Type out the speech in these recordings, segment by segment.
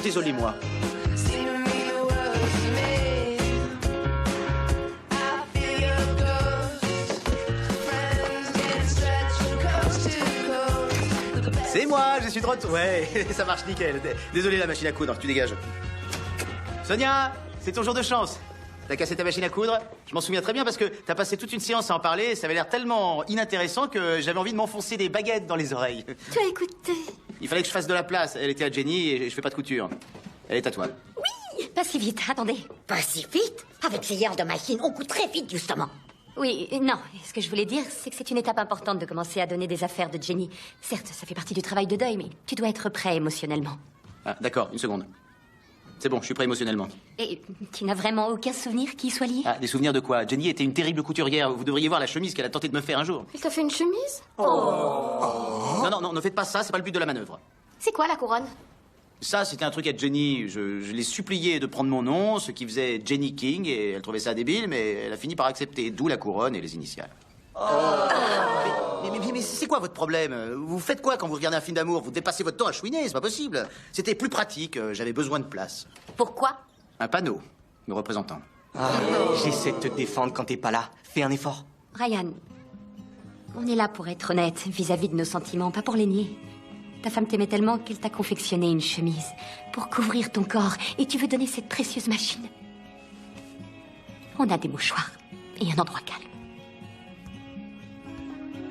désolé, moi. C'est moi, je suis de retour. Ouais, ça marche nickel. Désolé, la machine à coudre, tu dégages. Sonia, c'est ton jour de chance. T'as cassé ta machine à coudre. Je m'en souviens très bien parce que t'as passé toute une séance à en parler et ça avait l'air tellement inintéressant que j'avais envie de m'enfoncer des baguettes dans les oreilles. Tu as écouté? Il fallait que je fasse de la place. Elle était à Jenny et je fais pas de couture. Elle est à toi. Oui, pas si vite, attendez. Pas si vite? Avec ces genres de machines, on coûte très vite, justement. Oui, non, ce que je voulais dire, c'est que c'est une étape importante de commencer à donner des affaires de Jenny. Certes, ça fait partie du travail de deuil, mais tu dois être prêt émotionnellement. Ah, d'accord, une seconde. C'est bon, je suis prêt émotionnellement. Et tu n'as vraiment aucun souvenir qui y soit lié? Ah, des souvenirs de quoi? Jenny était une terrible couturière. Vous devriez voir la chemise qu'elle a tenté de me faire un jour. Il t'a fait une chemise? Non, non, non, ne faites pas ça, c'est pas le but de la manœuvre. C'est quoi la couronne? Ça, c'était un truc à Jenny. Je l'ai supplié de prendre mon nom, ce qui faisait Jenny King, et elle trouvait ça débile, mais elle a fini par accepter, d'où la couronne et les initiales. Mais c'est quoi votre problème? Vous faites quoi quand vous regardez un film d'amour? Vous dépassez votre temps à chouiner, c'est pas possible. C'était plus pratique, j'avais besoin de place. Pourquoi? Un panneau, me représentant. J'essaie de te défendre quand t'es pas là. Fais un effort. Ryan, on est là pour être honnête vis-à-vis de nos sentiments, pas pour les nier. Ta femme t'aimait tellement qu'elle t'a confectionné une chemise pour couvrir ton corps et tu veux donner cette précieuse machine. On a des mouchoirs et un endroit calme.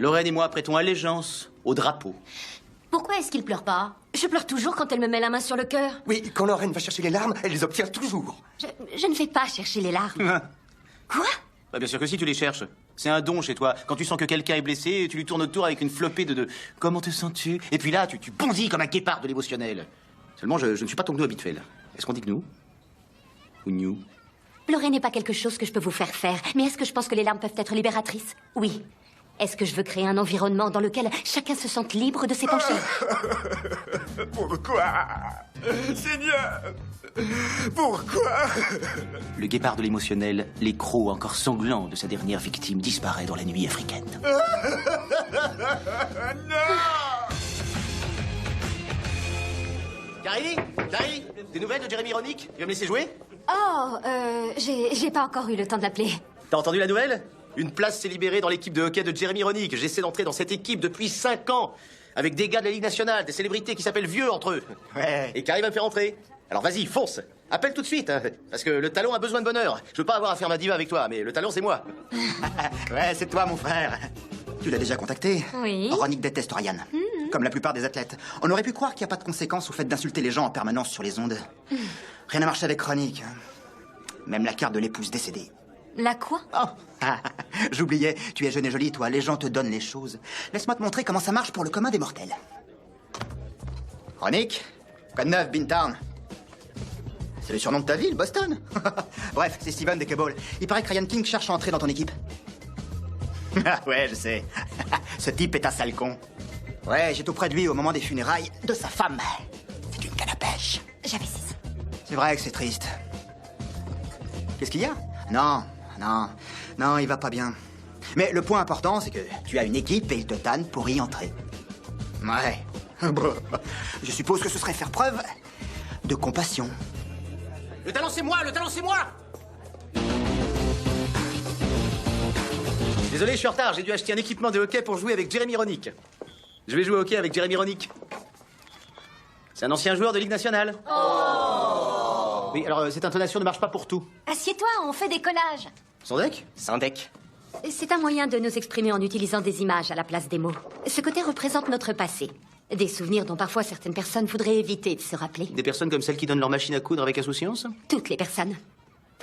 Lorraine et moi prêtons allégeance au drapeau. Pourquoi est-ce qu'il pleure pas? Je pleure toujours quand elle me met la main sur le cœur. Oui, quand Lorraine va chercher les larmes, elle les obtient toujours. Je ne vais pas chercher les larmes. Quoi? Bah bien sûr que si, tu les cherches. C'est un don chez toi. Quand tu sens que quelqu'un est blessé, tu lui tournes autour avec une flopée de comment te sens-tu? Et puis là, tu bondis comme un guépard de l'émotionnel. Seulement, je ne suis pas ton gnou habituel. Est-ce qu'on dit gnou? Ou gnou? Pleurer n'est pas quelque chose que je peux vous faire faire. Mais est-ce que je pense que les larmes peuvent être libératrices? Oui. Est-ce que je veux créer un environnement dans lequel chacun se sente libre de s'épancher? Pourquoi? Seigneur! Pourquoi? Le guépard de l'émotionnel, l'écrou encore sanglant de sa dernière victime, disparaît dans la nuit africaine. Non! Carrie? Carrie? Des nouvelles de Jeremy Roenick? Tu vas me laisser jouer? Oh, j'ai pas encore eu le temps de l'appeler. T'as entendu la nouvelle? Une place s'est libérée dans l'équipe de hockey de Jeremy Roenick. J'essaie d'entrer dans cette équipe depuis 5 ans. Avec des gars de la Ligue nationale, des célébrités qui s'appellent vieux entre eux. Ouais. Et qui arrivent à me faire entrer. Alors vas-y, fonce. Appelle tout de suite, hein, parce que le talon a besoin de bonheur. Je veux pas avoir à faire ma diva avec toi, mais le talon, c'est moi. Ouais, c'est toi, mon frère. Tu l'as déjà contacté? Oui. Roenick déteste Ryan. Comme la plupart des athlètes. On aurait pu croire qu'il n'y a pas de conséquences au fait d'insulter les gens en permanence sur les ondes. Rien n'a marché avec Roenick. Même la carte de l'épouse décédée. La quoi? Oh. J'oubliais, tu es jeune et jolie, toi. Les gens te donnent les choses. Laisse-moi te montrer comment ça marche pour le commun des mortels. Roenick, code 9, Bintown. C'est le surnom de ta ville, Boston. Bref, c'est Steven de Cable. Il paraît que Ryan King cherche à entrer dans ton équipe. Ouais, je sais. Ce type est un sale con. Ouais, j'étais auprès de lui au moment des funérailles de sa femme. C'est une canne à pêche. J'avais 6. C'est vrai que c'est triste. Qu'est-ce qu'il y a? Non, il va pas bien. Mais le point important, c'est que tu as une équipe et il te tanne pour y entrer. Ouais. Je suppose que ce serait faire preuve de compassion. Le talon, c'est moi! Le talon, c'est moi! Désolé, je suis en retard. J'ai dû acheter un équipement de hockey pour jouer avec Jeremy Roenick. Je vais jouer au hockey avec Jeremy Roenick. C'est un ancien joueur de Ligue nationale. Oh! Oui, alors cette intonation ne marche pas pour tout. Assieds-toi, on fait des collages. Son deck? Sans deck. C'est un moyen de nous exprimer en utilisant des images à la place des mots. Ce côté représente notre passé. Des souvenirs dont parfois certaines personnes voudraient éviter de se rappeler. Des personnes comme celles qui donnent leur machine à coudre avec insouciance? Toutes les personnes.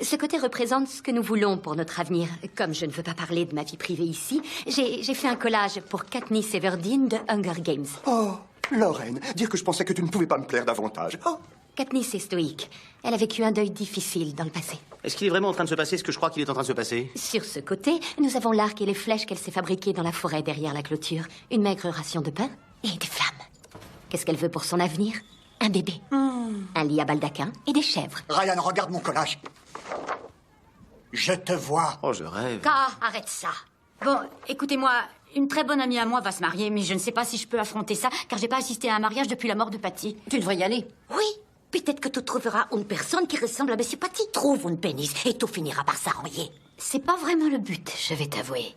Ce côté représente ce que nous voulons pour notre avenir. Comme je ne veux pas parler de ma vie privée ici, j'ai fait un collage pour Katniss Everdeen de Hunger Games. Oh, Lorraine, dire que je pensais que tu ne pouvais pas me plaire davantage. Oh. Katniss est stoïque. Elle a vécu un deuil difficile dans le passé. Est-ce qu'il est vraiment en train de se passer ce que je crois qu'il est en train de se passer? Sur ce côté, nous avons l'arc et les flèches qu'elle s'est fabriquées dans la forêt derrière la clôture. Une maigre ration de pain et des flammes. Qu'est-ce qu'elle veut pour son avenir? Un bébé. Un lit à baldaquin et des chèvres. Ryan, regarde mon collage. Je te vois. Oh, je rêve. Arrête ça. Bon, écoutez-moi, une très bonne amie à moi va se marier, mais je ne sais pas si je peux affronter ça, car j'ai pas assisté à un mariage depuis la mort de Patty. Tu devrais y aller. Oui, Peut-être que tu trouveras une personne qui ressemble à Monsieur Patty. Trouve une pénis et tout finira par s'arranger. C'est pas vraiment le but, je vais t'avouer.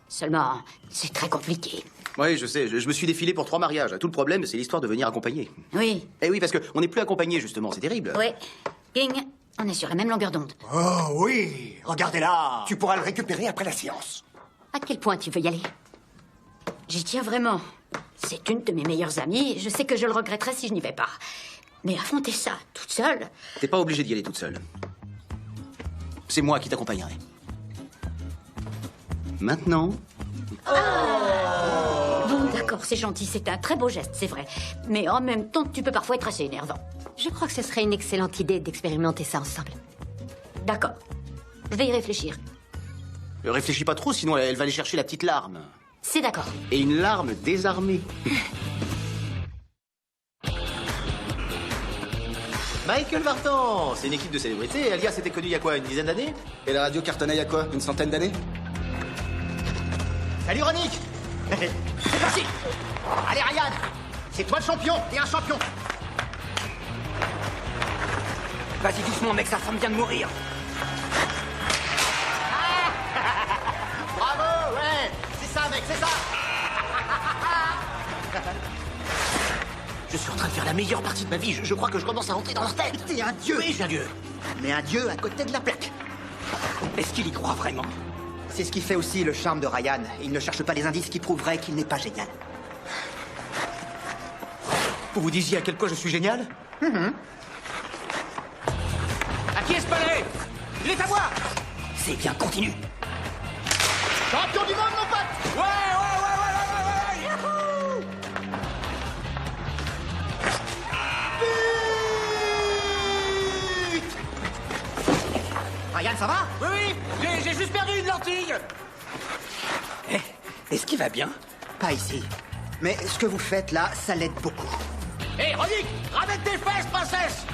Seulement, c'est très compliqué. Oui, je sais, je me suis défilé pour 3 mariages. Tout le problème, c'est l'histoire de venir accompagner. Oui. Eh oui, parce qu'on n'est plus accompagné, justement, c'est terrible. Oui. King, on est sur la même longueur d'onde. Oh oui, regardez-là. Tu pourras le récupérer après la séance. À quel point tu veux y aller? J'y tiens vraiment. C'est une de mes meilleures amies. Je sais que je le regretterai si je n'y vais pas. Mais affronter ça toute seule... T'es pas obligée d'y aller toute seule. C'est moi qui t'accompagnerai. Maintenant... Bon, d'accord, c'est gentil. C'est un très beau geste, c'est vrai. Mais en même temps, tu peux parfois être assez énervant. Je crois que ce serait une excellente idée d'expérimenter ça ensemble. D'accord. Je vais y réfléchir. Réfléchis pas trop, sinon elle va aller chercher la petite larme. C'est d'accord. Et une larme désarmée. Michael Vartan, c'est une équipe de célébrités. Alias était connu il y a quoi, une dizaine d'années? Et la radio cartonnait il y a quoi? Une centaine d'années? Salut Ronick. C'est parti. Allez Ryan, c'est toi le champion, t'es un champion. Vas-y doucement, mec, sa femme vient de mourir. Bravo, ouais. C'est ça, mec, c'est ça. Je suis en train de faire la meilleure partie de ma vie. Je crois que je commence à rentrer dans leur tête. T'es un dieu. Oui, je suis un dieu. Mais un dieu à côté de la plaque. Est-ce qu'il y croit vraiment? C'est ce qui fait aussi le charme de Ryan. Il ne cherche pas les indices qui prouveraient qu'il n'est pas génial. Vous vous disiez à quel point je suis génial? À qui est ce palais? Il est à moi. C'est bien, continue. Champion du monde, mon pote. Ouais. Ryan, ça va? Oui, j'ai juste perdu une lentille. Est-ce qu'il va bien? Pas ici. Mais ce que vous faites là, ça l'aide beaucoup. Hé, Ronick, ramène tes fesses, princesse.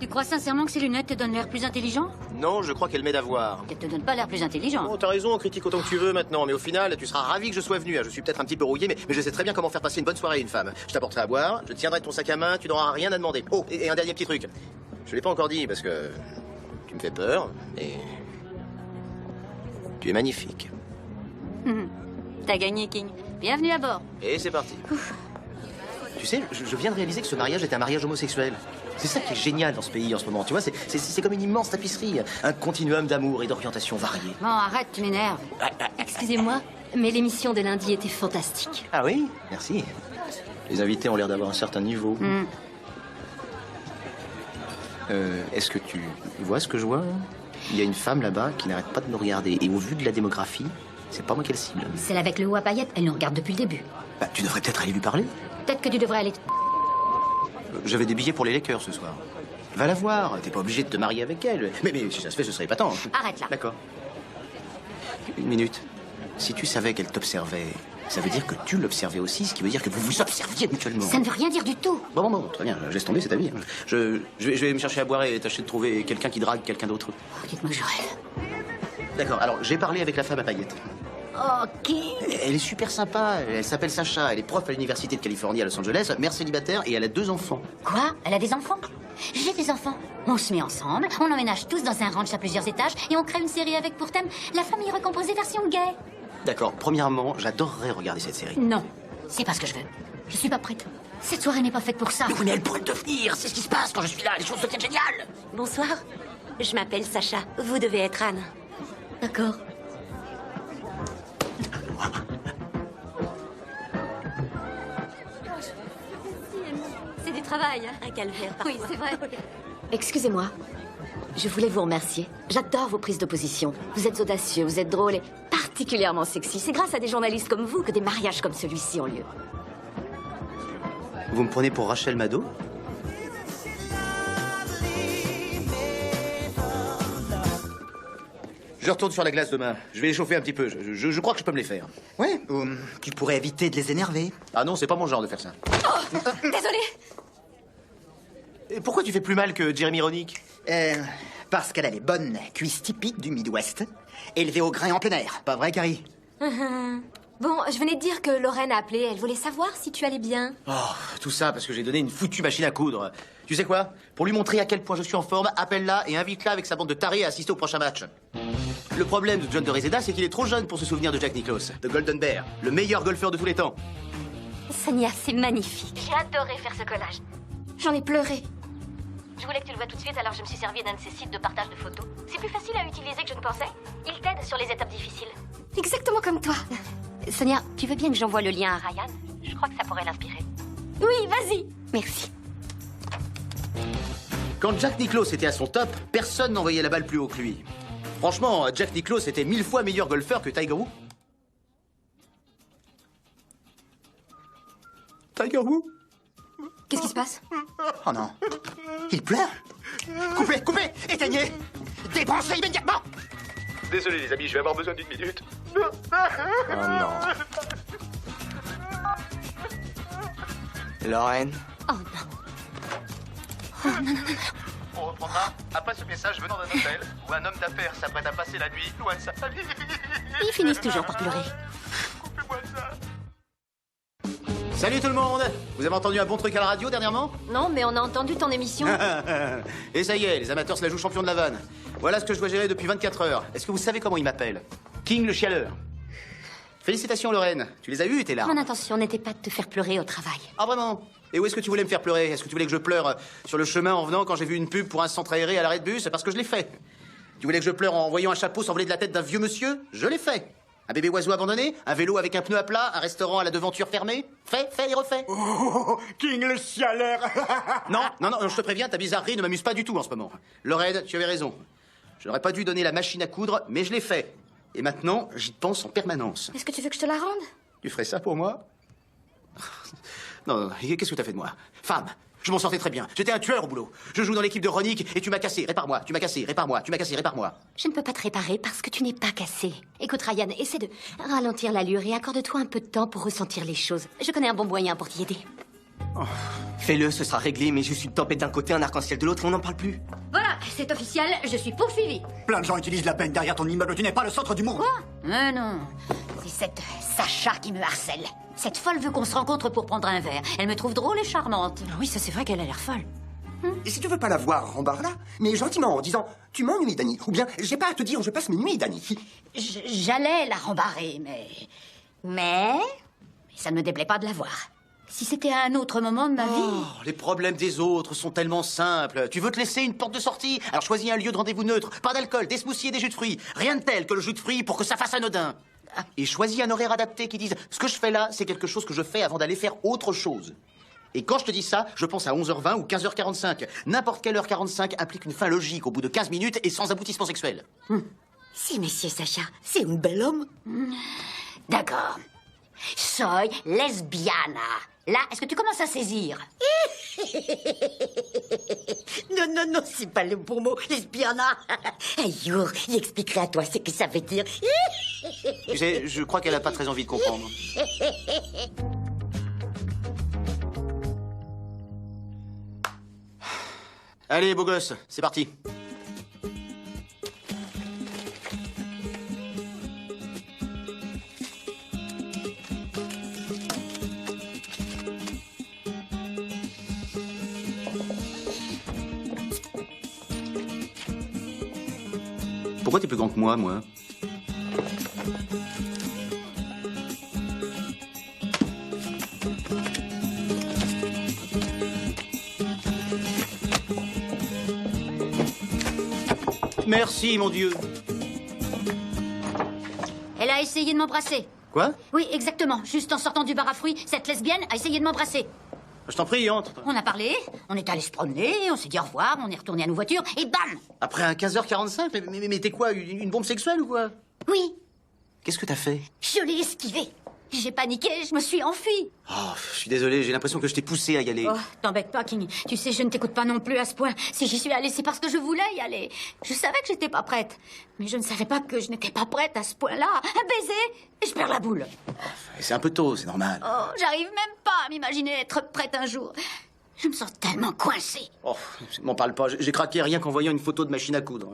Tu crois sincèrement que ces lunettes te donnent l'air plus intelligent? Non, je crois qu'elle m'aide à voir. Elles te donnent pas l'air plus intelligent. Oh, t'as raison, critique autant que tu veux maintenant, mais au final, tu seras ravi que je sois venu. Je suis peut-être un petit peu rouillé, mais je sais très bien comment faire passer une bonne soirée à une femme. Je t'apporterai à boire, je tiendrai ton sac à main, tu n'auras rien à demander. Oh, et un dernier petit truc. Je l'ai pas encore dit parce que tu me fais peur, et tu es magnifique. T'as gagné, King. Bienvenue à bord. Et c'est parti. Tu sais, je viens de réaliser que ce mariage était un mariage homosexuel. C'est ça qui est génial dans ce pays en ce moment, tu vois, c'est comme une immense tapisserie, un continuum d'amour et d'orientation variées. Bon, arrête, tu m'énerves. Excusez-moi, mais l'émission de lundi était fantastique. Ah oui? Merci. Les invités ont l'air d'avoir un certain niveau. Est-ce que tu vois ce que je vois? Il y a une femme là-bas qui n'arrête pas de nous regarder. Et au vu de la démographie, c'est pas moi qu'elle cible. Celle avec le haut à paillettes, elle nous regarde depuis le début. Bah, tu devrais peut-être aller lui parler. Peut-être que tu devrais aller... J'avais des billets pour les Lakers ce soir. Va la voir, t'es pas obligé de te marier avec elle. Mais si ça se fait, ce serait épatant. Arrête là. D'accord. Une minute. Si tu savais qu'elle t'observait, ça veut dire que tu l'observais aussi, ce qui veut dire que vous vous observiez mutuellement. Ça ne veut rien dire du tout. Bon, très bien, laisse tomber, c'est ta vie. Je vais me chercher à boire et tâcher de trouver quelqu'un qui drague quelqu'un d'autre. Oh, dites-moi que je rêve. D'accord, alors j'ai parlé avec la femme à paillettes. Ok. Elle est super sympa, elle s'appelle Sacha, elle est prof à l'université de Californie à Los Angeles, mère célibataire et elle a 2 enfants. Quoi? Elle a des enfants? J'ai des enfants. On se met ensemble, on emménage tous dans un ranch à plusieurs étages et on crée une série avec pour thème la famille recomposée version gay. D'accord, premièrement, j'adorerais regarder cette série. Non, c'est pas ce que je veux. Je suis pas prête. Cette soirée n'est pas faite pour ça. Oui, mais elle pourrait le devenir. C'est ce qui se passe quand je suis là. Les choses deviennent géniales. Bonsoir, je m'appelle Sacha. Vous devez être Anne. D'accord. C'est du travail. Un calvaire. Oui, c'est vrai. Excusez-moi. Je voulais vous remercier. J'adore vos prises de position. Vous êtes audacieux, vous êtes drôle et particulièrement sexy. C'est grâce à des journalistes comme vous que des mariages comme celui-ci ont lieu. Vous me prenez pour Rachel Maddow? Je retourne sur la glace demain. Je vais les chauffer un petit peu. Je crois que je peux me les faire. Ouais, tu pourrais éviter de les énerver. Ah non, c'est pas mon genre de faire ça. Désolée. Et pourquoi tu fais plus mal que Jeremy Ronick? Parce qu'elle a les bonnes cuisses typiques du Midwest, élevées au grain en plein air. Pas vrai, Carrie? Bon, je venais de dire que Lorraine a appelé. Elle voulait savoir si tu allais bien. Oh, tout ça parce que j'ai donné une foutue machine à coudre. Tu sais quoi? Pour lui montrer à quel point je suis en forme, appelle-la et invite-la avec sa bande de tarés à assister au prochain match. Le problème de John de Reseda, c'est qu'il est trop jeune pour se souvenir de Jack Nicklaus, de Golden Bear, le meilleur golfeur de tous les temps. Sonia, c'est magnifique. J'ai adoré faire ce collage. J'en ai pleuré. Je voulais que tu le vois tout de suite, alors je me suis servi d'un de ces sites de partage de photos. C'est plus facile à utiliser que je ne pensais. Il t'aide sur les étapes difficiles. Exactement comme toi. Sonia, tu veux bien que j'envoie le lien à Ryan? Je crois que ça pourrait l'inspirer. Oui, vas-y. Merci. Quand Jack Nicklaus était à son top, personne n'envoyait la balle plus haut que lui. Franchement, Jack Nicklaus était 1000 fois meilleur golfeur que Tiger Woods. Tiger Woods? Qu'est-ce qui se passe? Oh non. Il pleure. Coupez, coupez, éteignez. Débrancez immédiatement. Désolé les amis, je vais avoir besoin d'une minute. Oh non. Lorraine? Oh non. On reprendra après ce message venant d'un hôtel où un homme d'affaires s'apprête à passer la nuit loin de sa famille. Ils finissent toujours par pleurer. Coupez-moi ça. Salut tout le monde! Vous avez entendu un bon truc à la radio dernièrement? Non, mais on a entendu ton émission. Et ça y est, les amateurs se la jouent champion de la vanne. Voilà ce que je dois gérer depuis 24 heures. Est-ce que vous savez comment il m'appelle? King le chialeur. Félicitations Lorraine, tu les as eues tes larmes. Mon intention n'était pas de te faire pleurer au travail. Ah vraiment? Et où est-ce que tu voulais me faire pleurer? Est-ce que tu voulais que je pleure sur le chemin en venant quand j'ai vu une pub pour un centre aéré à l'arrêt de bus? Parce que je l'ai fait. Tu voulais que je pleure en voyant un chapeau s'envoler de la tête d'un vieux monsieur? Je l'ai fait. Un bébé oiseau abandonné? Un vélo avec un pneu à plat? Un restaurant à la devanture fermée? Fait et refait. Oh, King le chialeur. Non, je te préviens, ta bizarrerie ne m'amuse pas du tout en ce moment. Lorraine, tu avais raison. Je n'aurais pas dû donner la machine à coudre, mais je l'ai fait. Et maintenant, j'y pense en permanence. Est-ce que tu veux que je te la rende? Tu ferais ça pour moi? Non, qu'est-ce que t'as fait de moi? Femme, je m'en sortais très bien. J'étais un tueur au boulot. Je joue dans l'équipe de Ronick et tu m'as cassé. Répare-moi, tu m'as cassé, répare-moi, tu m'as cassé, répare-moi. Je ne peux pas te réparer parce que tu n'es pas cassé. Écoute, Ryan, essaie de ralentir l'allure et accorde-toi un peu de temps pour ressentir les choses. Je connais un bon moyen pour t'y aider. Fais-le, ce sera réglé, mais je suis une tempête d'un côté, un arc-en-ciel de l'autre, on n'en parle plus. Voilà, c'est officiel, je suis poursuivi. Plein de gens utilisent la peine derrière ton immeuble. Tu n'es pas le centre du monde. Mais non, c'est cette Sacha qui me harcèle. Cette folle veut qu'on se rencontre pour prendre un verre. Elle me trouve drôle et charmante. Oui, ça c'est vrai qu'elle a l'air folle. Et si tu veux pas la voir, rembarre-la, mais gentiment, en disant « Tu m'ennuies, Dani » ou bien « J'ai pas à te dire où je passe mes nuits, Dani ». J'allais la rembarrer, mais ça ne me déplaît pas de la voir. Si c'était à un autre moment de ma vie... Oh, les problèmes des autres sont tellement simples. Tu veux te laisser une porte de sortie? Alors choisis un lieu de rendez-vous neutre. Pas d'alcool, des smoothies et des jus de fruits. Rien de tel que le jus de fruits pour que ça fasse anodin. Et choisis un horaire adapté qui dise « Ce que je fais là, c'est quelque chose que je fais avant d'aller faire autre chose ». Et quand je te dis ça, je pense à 11h20 ou 15h45. N'importe quelle heure 45 implique une fin logique au bout de 15 minutes et sans aboutissement sexuel. Si, monsieur Sacha, c'est un bel homme. D'accord. Soy lesbiana. Là, est-ce que tu commences à saisir? Non, c'est pas le bon mot, lesbiana. Un jour, j'expliquerai à toi ce que ça veut dire. Tu sais, je crois qu'elle a pas très envie de comprendre. Allez, beau gosse, c'est parti. Pourquoi t'es plus grand que moi? Merci, mon Dieu. Elle a essayé de m'embrasser. Quoi? Oui, exactement. Juste en sortant du bar à fruits, cette lesbienne a essayé de m'embrasser. Je t'en prie, entre. On a parlé, on est allé se promener, on s'est dit au revoir, on est retourné à nos voitures, et bam! Après un 15h45? Mais t'es quoi, une bombe sexuelle ou quoi? Oui, Qu'est-ce que t'as fait? je l'ai esquivé. J'ai paniqué, je me suis enfuie. Oh, je suis désolé, j'ai l'impression que je t'ai poussé à y aller. Oh, t'embête pas, King. Tu sais, je ne t'écoute pas non plus à ce point. Si j'y suis allée, c'est parce que je voulais y aller. Je savais que j'étais pas prête. Mais je ne savais pas que je n'étais pas prête à ce point-là. Un baiser, et je perds la boule. C'est un peu tôt, c'est normal. Oh, j'arrive même pas à m'imaginer être prête un jour. Je me sens tellement coincée. Oh, m'en parle pas, j'ai craqué rien qu'en voyant une photo de machine à coudre.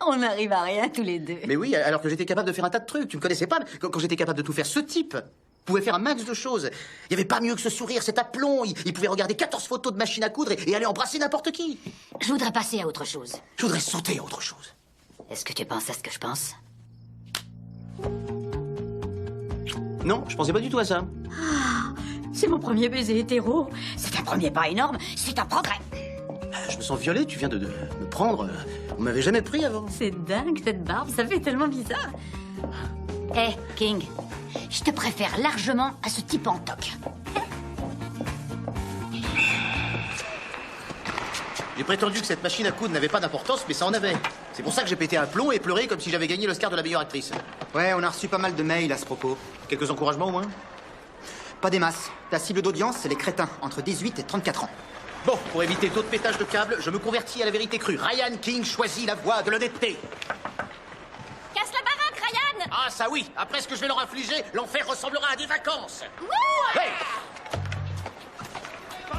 On n'arrive à rien tous les deux. Mais oui, alors que j'étais capable de faire un tas de trucs. Tu me connaissais pas, mais quand j'étais capable de tout faire, ce type pouvait faire un max de choses. Il n'y avait pas mieux que ce sourire, cet aplomb. Il pouvait regarder 14 photos de machines à coudre et aller embrasser n'importe qui. Je voudrais passer à autre chose. Je voudrais sauter à autre chose. Est-ce que tu penses à ce que je pense? Non, je pensais pas du tout à ça. C'est mon premier baiser hétéro. C'est un premier pas énorme, c'est un progrès. Je me sens violé, tu viens de me prendre. On m'avait jamais pris avant. C'est dingue cette barbe, ça fait tellement bizarre. Hé, King, je te préfère largement à ce type en toque. J'ai prétendu que cette machine à coudre n'avait pas d'importance, mais ça en avait. C'est pour ça que j'ai pété un plomb et pleuré comme si j'avais gagné l'Oscar de la meilleure actrice. Ouais, on a reçu pas mal de mails à ce propos. Quelques encouragements au moins? Pas des masses. Ta cible d'audience, c'est les crétins, entre 18 et 34 ans. Bon, pour éviter d'autres pétages de câbles, je me convertis à la vérité crue. Ryan King choisit la voie de l'honnêteté. Casse la baraque, Ryan! Ah, ça oui. Après ce que je vais leur infliger, l'enfer ressemblera à des vacances. Hey.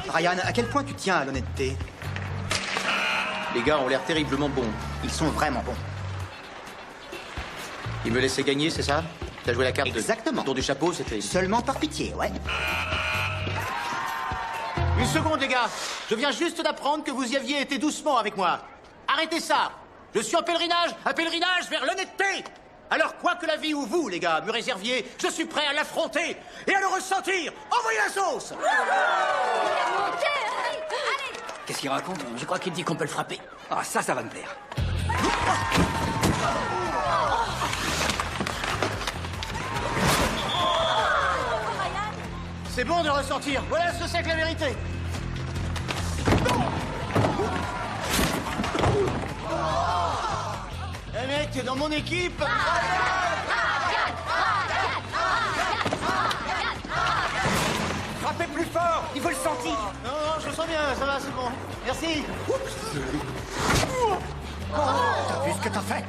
Ryan, à quel point tu tiens à l'honnêteté? Les gars ont l'air terriblement bons. Ils sont vraiment bons. Ils me laissaient gagner, c'est ça? T'as joué la carte Exactement. du tour du chapeau, c'était... Seulement par pitié, ouais. Une seconde, les gars. Je viens juste d'apprendre que vous y aviez été doucement avec moi. Arrêtez ça. Je suis en pèlerinage, un pèlerinage vers l'honnêteté. Alors, quoi que la vie ou vous, les gars, me réserviez, je suis prêt à l'affronter et à le ressentir. Envoyez la sauce. Qu'est-ce qu'il raconte? Je crois qu'il dit qu'on peut le frapper. Ah, ça va me plaire. C'est bon de ressentir. Voilà ce que c'est que la vérité. Eh mec, t'es dans mon équipe. Frappez plus fort. Il faut le sentir. Non, non, je le sens bien, ça va, c'est bon. Merci. T'as vu ce que t'as fait?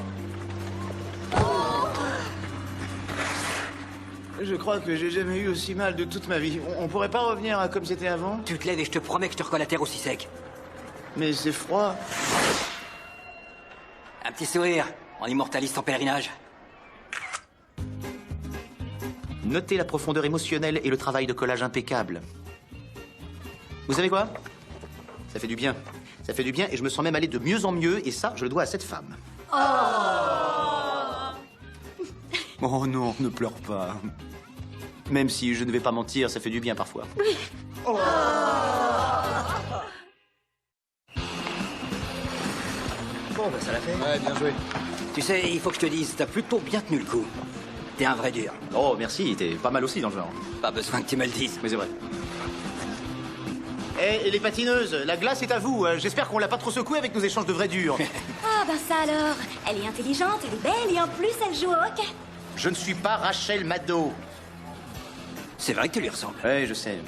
Je crois que j'ai jamais eu aussi mal de toute ma vie. On pourrait pas revenir à comme c'était avant? Tu te lèves et je te promets que je te recolle la terre aussi sec. Mais c'est froid. Un petit sourire. On immortalise ton pèlerinage. Notez la profondeur émotionnelle et le travail de collage impeccable. Vous savez quoi? Ça fait du bien. Ça fait du bien et je me sens même aller de mieux en mieux et ça, je le dois à cette femme. Oh non, ne pleure pas. Même si je ne vais pas mentir, ça fait du bien parfois. Bon, bah ça l'a fait. Ouais, bien joué. Tu sais, il faut que je te dise, t'as plutôt bien tenu le coup. T'es un vrai dur. Oh, merci, t'es pas mal aussi dans le genre. Pas besoin que tu me le dises. Mais c'est vrai. Et les patineuses, la glace est à vous. J'espère qu'on l'a pas trop secouée avec nos échanges de vrais durs. Ah, ben ça alors. Elle est intelligente, elle est belle et en plus elle joue au hockey. Je ne suis pas Rachel Maddow. C'est vrai que tu lui ressembles. Ouais, je sais.